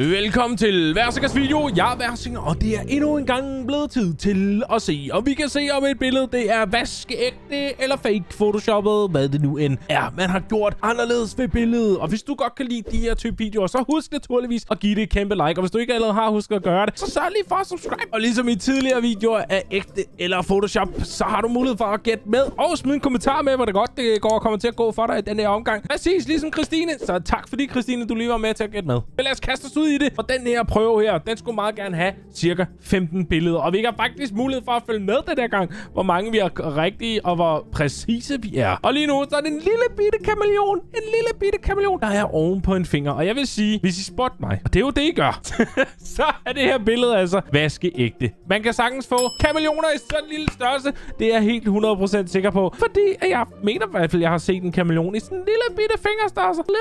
Velkommen til Versingers video. Jeg er Versinger, og det er endnu en gang blevet tid til at se. Og vi kan se om et billede, det er vaskeægte eller fake photoshoppet, hvad det nu end er. Man har gjort anderledes ved billedet. Og hvis du godt kan lide de her type videoer, så husk naturligvis at give det et kæmpe like. Og hvis du ikke allerede har husket at gøre det, så sørg lige for at subscribe. Og ligesom i tidligere videoer af ægte eller Photoshop, så har du mulighed for at gætte med og smide en kommentar med, hvor det godt det går og kommer til at gå for dig i den her omgang. Præcis ligesom Christine. Så tak fordi Christine, du lige var med til at gætte med. Men lad os kaste os ud i det. Og den her prøve her, den skulle meget gerne have cirka 15 billeder. Og vi har faktisk mulighed for at følge med den der gang, hvor mange vi er rigtige og hvor præcise vi er. Og lige nu, så er det en lille bitte kameleon. En lille bitte kameleon, der er oven på en finger. Og jeg vil sige, hvis I spotter mig, og det er jo det, I gør, så er det her billede altså vaskeægte. Man kan sagtens få kameleoner i sådan en lille størrelse. Det er jeg helt 100% sikker på. Fordi jeg mener i hvert fald, jeg har set en kameleon i sådan en lille bitte fingerstørrelse. Lille.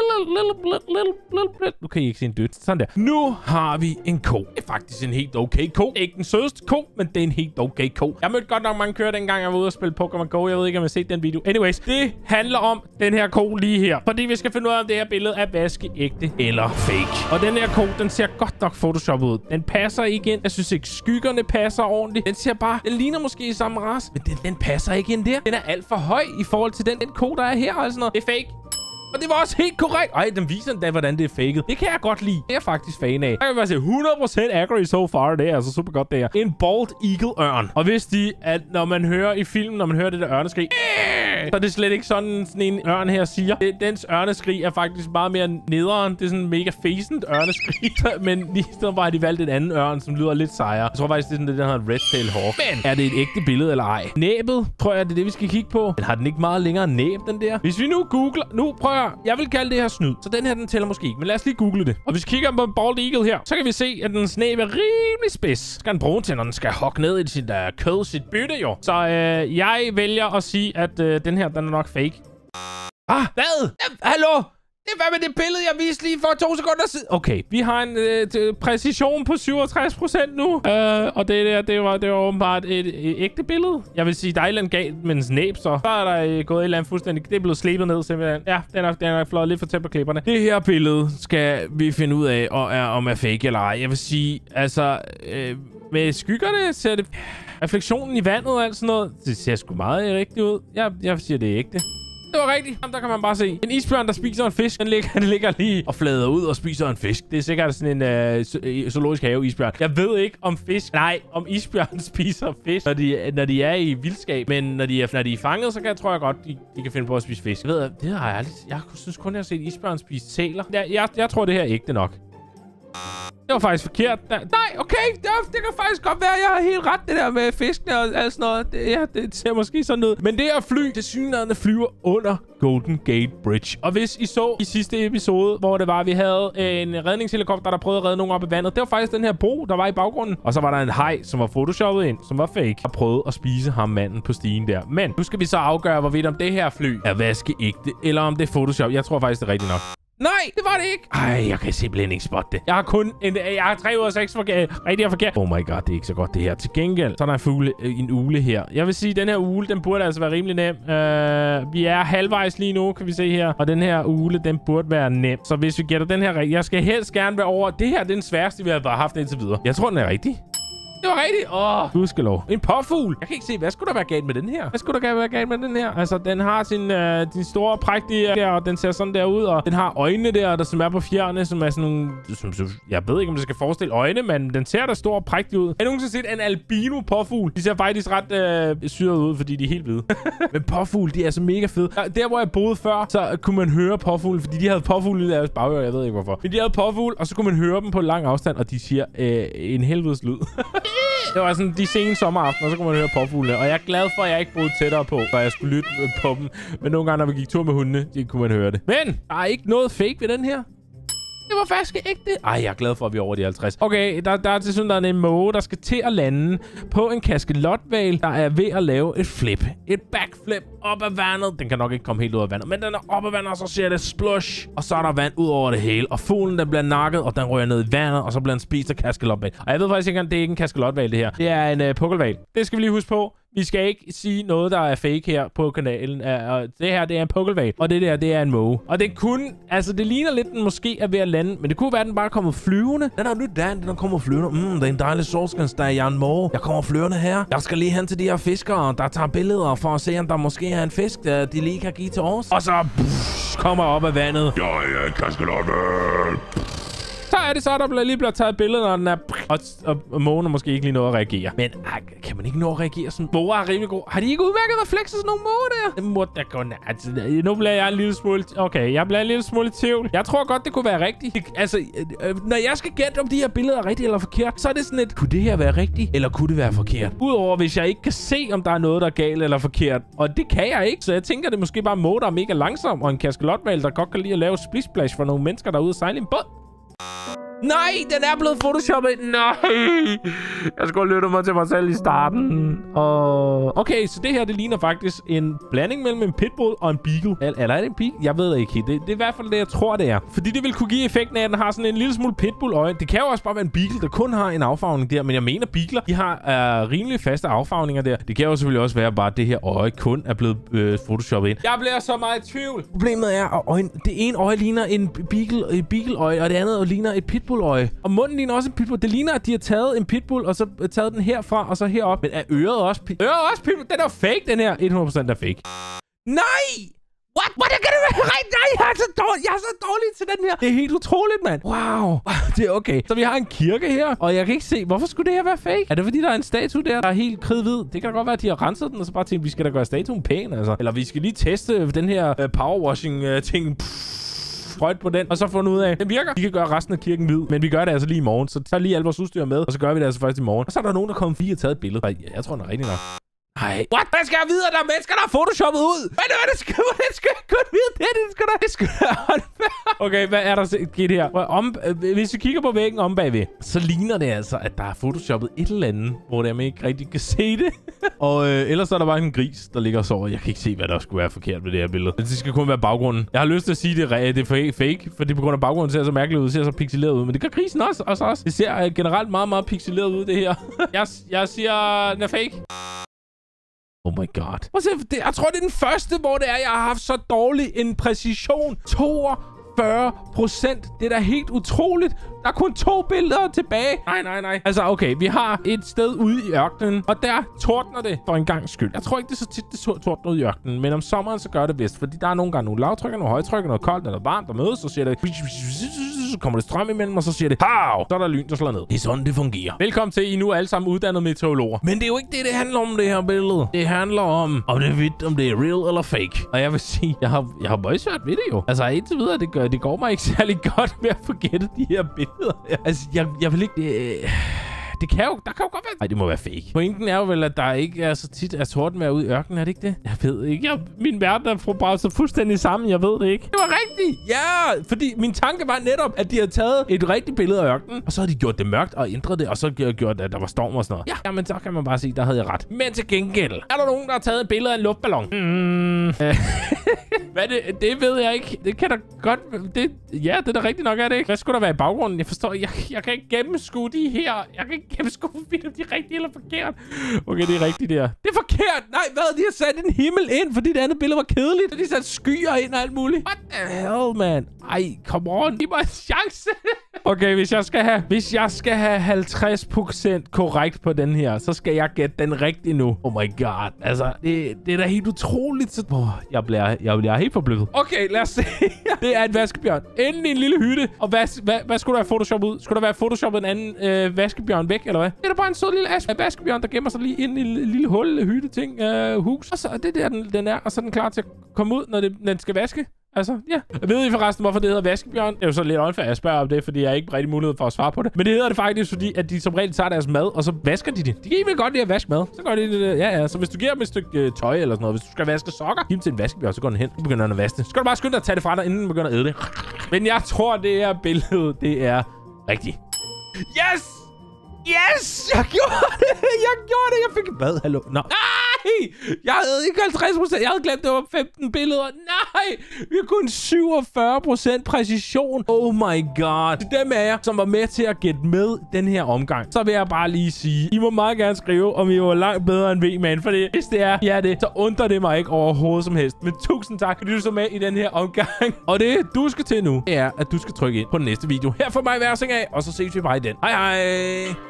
Nu kan I ikke se en død. Sådan der. Nu har vi en ko. Det er faktisk en helt okay ko. Ikke den sødeste ko, men det er en helt okay ko. Jeg mødte godt nok mange kører dengang, jeg var ude og spille Pokémon Go. Jeg ved ikke, om jeg har set den video. Anyways, det handler om den her ko lige her. Fordi vi skal finde ud af, om det her billede er vaskeægte eller fake. Og den her ko, den ser godt nok photoshoppet ud. Den passer ikke ind. Jeg synes ikke, skyggerne passer ordentligt. Den ser bare, den ligner måske i samme race, men den passer ikke ind der. Den er alt for høj i forhold til den ko, der er her og sådan noget. Det er fake. Og det var også helt korrekt. Ej, den viser endda, hvordan det er faked. Det kan jeg godt lide. Det er jeg faktisk fan af. Der kan vi bare se 100% accurate so far. Det er altså super godt, det her. En bald eagle ørn. Og hvis at når man hører i filmen, når man hører det der ørneskrig, så er det slet ikke sådan en ørn her siger. Dens ørneskrig er faktisk meget mere nederen. Det er sådan en mega fæsent ørneskrig. Men lige så bare har de valgt en anden ørn, som lyder lidt sejere. Jeg tror faktisk, det er sådan det, der hedder red-tail hawk. Men er det et ægte billede eller ej? Næbet, tror jeg, det er det, vi skal kigge på. Men har den ikke meget længere næb, den der? Hvis vi nu googler... Nu prøver jeg vil kalde det her snyd. Så den her, den tæller måske ikke. Men lad os lige google det. Og hvis vi kigger på en bald eagle her, så kan vi se, at den næb er rimelig spids. Skal den bruge til, når den skal hokke ned i sit kød, sit bytte jo. Så jeg vælger at sige, at den her, den er nok fake. Hvad? Hallo? Det var med det billede, jeg viste lige for 2 sekunder siden. Okay, vi har en præcision på 67% nu. Og det var åbenbart et ægte billede. Jeg vil sige, der er et eller andet galt med en næb, så er der gået et eller andet fuldstændig. Det er blevet slebet ned simpelthen. Ja, den er fløjet lidt for tæt på klipperne. Det her billede skal vi finde ud af, om er fake eller ej. Jeg vil sige, altså, med skyggerne ser det... Refleksionen i vandet og alt sådan noget, det ser sgu meget rigtigt ud. Jeg siger, det er ægte. Det var rigtigt. Jamen, der kan man bare se. En isbjørn, der spiser en fisk. Den ligger lige og flader ud og spiser en fisk. Det er sikkert sådan en zoologisk have isbjørn. Jeg ved ikke om isbjørn spiser fisk, når de er i vildskab. Men når de er fanget, så tror jeg godt, de kan finde på at spise fisk. Jeg ved, det har jeg aldrig... Jeg synes kun, jeg har set isbjørn spise sæler. Jeg tror, det her er ægte nok. Det var faktisk forkert. Nej, okay. Det kan faktisk godt være, at jeg har helt ret, det der med fiskene og alt sådan noget. Det ser måske sådan ud. Men det her fly, tilsyneladende flyver under Golden Gate Bridge. Og hvis I så i sidste episode, hvor det var, vi havde en redningshelikopter, der prøvede at redde nogen op i vandet. Det var faktisk den her bro, der var i baggrunden. Og så var der en haj, som var photoshoppet ind, som var fake. Og prøvede at spise ham manden på stigen der. Men nu skal vi så afgøre, hvorvidt om det her fly er vaskeægte, eller om det er Photoshop. Jeg tror faktisk, det er rigtigt nok. Nej, det var det ikke. Ej, jeg kan simpelthen ikke spotte det. Jeg har 3 ud af 6 rigtig og forkert. Oh my god, det er ikke så godt det her. Til gengæld, så er der en ule her. Jeg vil sige, at den her ule, den burde altså være rimelig nem. Vi er halvvejs lige nu, kan vi se her. Og den her ule, den burde være nem. Så hvis vi gætter den her rigtig, jeg skal helst gerne være over. Det her, det er den sværeste, vi har haft indtil videre. Jeg tror, den er rigtig. Det var rigtigt. Gudskelov. En påfugl. Jeg kan ikke se, hvad skulle der være galt med den her? Hvad skulle der være galt med den her? Altså, den har sin store prægtige der, og den ser sådan der ud, og den har øjnene der er på fjerne, som er sådan nogle... jeg ved ikke, om det skal forestille øjne, men den ser da stor og prægtig ud. Jeg har nogensinde set en albino påfugl. De ser faktisk ret syret ud, fordi de er helt hvide. Men påfugl, de er så mega fede. Der, hvor jeg boede før, så kunne man høre påfugl, fordi de havde påfugl i deres bagør, jeg ved ikke hvorfor. Men de havde påfugl, og så kunne man høre dem på lang afstand, og de siger en helvedes lyd. Det var sådan de sene sommeraftener, og så kunne man høre påfuglene. Og jeg er glad for, at jeg ikke boede tættere på, for jeg skulle lytte på dem. Men nogle gange, når vi gik tur med hundene, så kunne man høre det. Men der er ikke noget fake ved den her. Det var faktisk ægte. Ej, jeg er glad for, at vi er over de 50. Okay, der er til sådan en måge, der skal til at lande på en kaskelothval, der er ved at lave et flip. Et backflip op af vandet. Den kan nok ikke komme helt ud af vandet, men den er op af vandet, og så ser det splush. Og så er der vand ud over det hele. Og fuglen, den bliver nakket, og den rører ned i vandet, og så bliver den spist af kaskelothval. Og jeg ved faktisk ikke, om det er ikke en kaskelothval, det her. Det er en pukkelhval. Det skal vi lige huske på. Vi skal ikke sige noget, der er fake her på kanalen. Og det her, det er en pukkelval. Og det der, det er en måge. Og det kunne... Altså, det ligner lidt, den måske er ved at lande. Men det kunne være, den bare kommer flyvende. Den er nyt land, den kommer flyvende. Det er en dejlig solskinsdag. Jeg er en måge. Jeg kommer flyvende her. Jeg skal lige hen til de her fiskere, der tager billeder for at se, om der måske er en fisk, de lige kan give til os. Og så kommer op af vandet. Jeg er en kaskelotte. Så er det så, der lige bliver taget billeder, når den er... Og mågen er måske ikke lige noget at reagere. Men kan man ikke nå at reagere sådan? Måger er rimelig god. Har de ikke udmærket reflekser, sådan nogle måger der? Det må da gå ned. Nu bliver jeg en lille smule... Okay, jeg bliver en lille smule i tvivl. Jeg tror godt, det kunne være rigtigt. Altså, når jeg skal gætte, om de her billeder er rigtigt eller forkert, så er det sådan et... Kunne det her være rigtigt, eller kunne det være forkert? Udover hvis jeg ikke kan se, om der er noget, der er galt eller forkert. Og det kan jeg ikke, så jeg tænker, det er måske bare en måge, der er mega langsom, og en kaskelotval, der godt kan lide at lave splish-splash for nogle mennesker, der er ude at sejle i en båd. Nej, den er blevet photoshoppet. Nej. Jeg skulle lytte mig til mig selv i starten. Okay, så det her, det ligner faktisk en blanding mellem en pitbull og en beagle. Eller er det en beagle? Jeg ved ikke. Det er i hvert fald det, jeg tror, det er. Fordi det vil kunne give effekten af, at den har sådan en lille smule pitbull-øje. Det kan jo også bare være en beagle, der kun har en affarvning der. Men jeg mener, beagler, de har rimelig faste affarvninger der. Det kan jo selvfølgelig også være, at bare det her øje kun er blevet photoshoppet ind. Jeg bliver så meget i tvivl. Problemet er, at det ene øje ligner en beagle-øje, og det andet ligner et pitbull-øje. Og munden ligner også en pitbull. Det ligner, at de har taget en pitbull, og så taget den herfra, og så herop. Men er øret også pitbull? Den er fake, den her. 100% er fake. Nej! What? Hvordan kan det være rigtigt? Nej, jeg er så dårlig til den her. Det er helt utroligt, mand. Wow. Det er okay. Så vi har en kirke her, og jeg kan ikke se, hvorfor skulle det her være fake? Er det fordi, der er en statue der er helt kridhvid? Det kan da godt være, at de har renset den, og så bare tænkt, vi skal da gøre statuen pæn, altså. Eller vi skal lige teste den her powerwashing-ting. Sprøjt på den, og så fundet ud af, at den virker. Vi kan gøre resten af kirken hvid, men vi gør det altså lige i morgen. Så tager lige alt vores udstyr med, og så gør vi det altså først i morgen. Og så er der nogen, der kommer forbi og taget et billede. Jeg tror, den er rigtig nok. Nej. What? Hvad skal jeg vide, at der er mennesker, der er photoshoppet ud? Hvad er det, skal jeg godt vide det? Det skal da Okay, hvad er der sket her? Hvis vi kigger på væggen om bagved, så ligner det altså, at der er photoshoppet et eller andet, hvor man ikke rigtig kan se det. Og ellers er der bare en gris, der ligger og sover. Jeg kan ikke se, hvad der skulle være forkert ved det her billede. Det skal kun være baggrunden. Jeg har lyst til at sige, at det er fake, fordi på grund af baggrunden ser så mærkeligt ud, ser så pixeleret ud. Men det gør grisen også. Det ser generelt meget, meget pixeleret ud, det her. Jeg siger, den er fake. Oh my god. Jeg tror, det er den første, hvor det er, jeg har haft så dårlig en præcision. 42%. Det er da helt utroligt. Der er kun 2 billeder tilbage. Nej. Altså, okay. Vi har et sted ude i ørkenen, og der tordner det for en gang skyld. Jeg tror ikke, det er så tit, det tordner ude i ørkenen. Men om sommeren, så gør det bedst. Fordi der er nogle gange nogle lavtrykker, nogle højtrykker, noget koldt, noget varmt, der mødes. Så siger det... Så kommer det strøm imellem, og så siger det... Pow! Så er der lyn, der slår ned. Det er sådan, det fungerer. Velkommen til, I nu alle sammen uddannede meteorologer. Men det er jo ikke det handler om, det her billede. Det handler om det er vidt, om det er real eller fake. Og jeg vil sige, jeg har meget svært ved det jo. Altså, indtil videre, det går mig ikke særlig godt med at få gættet de her billeder. Altså, jeg vil ikke... Der kan jo godt være... Nej, det må være fake. Pointen er jo vel, at der ikke er så tit er tordenvejr ude i ørkenen, er det ikke det? Jeg ved ikke. Min verden er braget så fuldstændig sammen. Jeg ved det ikke. Det var rigtigt. Ja, fordi min tanke var netop, at de har taget et rigtigt billede af ørkenen, og så har de gjort det mørkt og ændret det, og så gjort, at der var storm og sådan noget. Ja, men så kan man bare sige, der havde jeg ret. Men til gengæld, er der nogen, der har taget et billede af en luftballon? Hvad det ved jeg ikke. Det kan da godt... Ja, det er da rigtigt nok, er det ikke? Hvad skulle der være i baggrunden? Jeg forstår... Jeg kan ikke gennemskue de her... Jeg kan ikke gennemskue, om de er rigtige eller forkert. Okay, det er rigtigt der. Det er forkert! Nej, hvad? De har sat en himmel ind, fordi det andet billede var kedeligt. De har sat skyer ind og alt muligt. What the hell, man? Ej, come on. Giv mig en chance. Okay, hvis jeg skal have 50% korrekt på den her, så skal jeg gætte den rigtigt nu. Oh my god. Altså, det er da helt utroligt. Jeg bliver helt forbløffet. Okay, lad os se. Det er en vaskebjørn. Inde i en lille hytte. Og hvad skulle der være photoshoppet ud? Skulle der være photoshoppet en anden vaskebjørn væk, eller hvad? Det er da bare en sød lille vaskebjørn, der gemmer sig lige ind i en lille hul, hytte-ting, hus. Og så er det der, den er. Og så er den klar til at komme ud, når den skal vaske. Altså, ja. Ved I forresten, hvorfor det hedder vaskebjørn? Det er jo så lidt unfair, at jeg spørger om det, fordi jeg ikke rigtig mulighed for at svare på det. Men det hedder det faktisk, fordi at de som regel tager deres mad, og så vasker de det. De kan ikke godt lide at vaske mad. Så gør de det. Ja. Så hvis du giver dem et stykke tøj eller sådan noget, hvis du skal vaske sokker, giv dem til en vaskebjørn, så går den hen. Så begynder den at vaske det. Så skal du bare skynde dig at tage det fra dig, inden den begynder at æde det. Men jeg tror, det her billede, det er rigtigt. Yes! Jeg gjorde det! Jeg fik et bad. Hallo. Nå. Jeg havde ikke 50%. Jeg havde glemt, det var 15 billeder. Nej! Vi har kun 47% præcision. Oh my god. Til dem af jer, som var med til at gætte med den her omgang, så vil jeg bare lige sige, I må meget gerne skrive, om I var langt bedre end V-Man. Fordi hvis det er, ja det, så undrer det mig ikke overhovedet som helst. Men tusind tak, fordi du så med i den her omgang. Og det, du skal til nu, er, at du skal trykke ind på den næste video. Her for mig, Versing af, og så ses vi bare i den. Hej hej!